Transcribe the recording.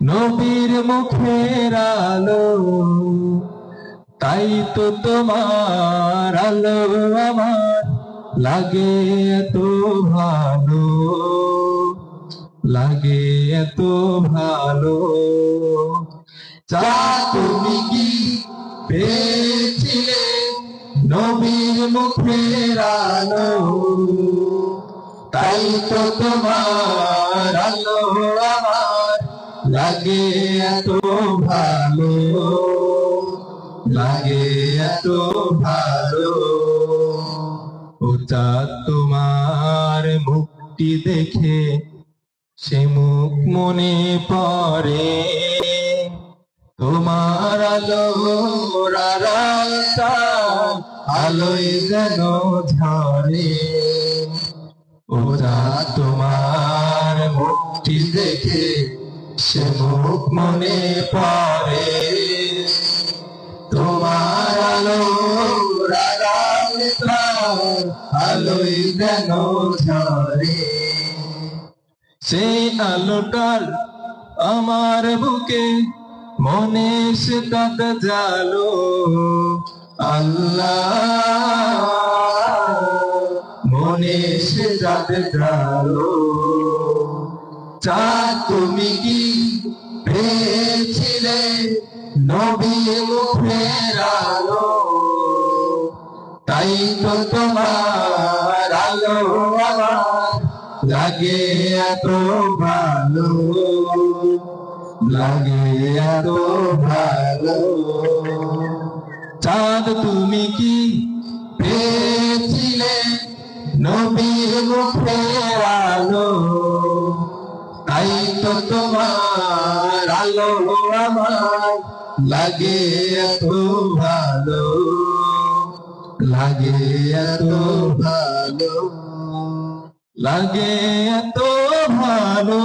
নবীর মুখের আলো, তাই তো তোমার আলো আমার লাগে এত ভালো, লাগে এত ভালো। চাঁদ তুমি কি পেয়েছিলে নবীর মুখের আলো, তাই তো তোমার আলো আমার লাগে এত ভালো, লাগে এত ভালো। ও চাঁদ তোমার মুখটি দেখে সে মুখ মনে পড়ে, তোমার আলো রাস্তা আলোয় যেন ঝরে। ও চাঁদ তোমার মুখটি দেখে সে মুখ মনে পড়ে, তোমার আলো রাস্তা আলোয় যেন ঝরে। সেই আলোটার আমার বুকে মনে সে তাক জালো, আল্লাহ মনে সে তাক জালো। চাঁদ তুমি কি পেয়েছিলে নবীর মুখের আলো, তাই তো তোমার আলো আমার লাগে এত ভালো, লাগে এত ভালো। চাঁদ তুমি কি পেয়েছিলে নবীর মুখের আলো, তাই তো তোমার আলো আমার লাগে এত ভালো, লাগে এত ভালো, লাগে এত ভালো।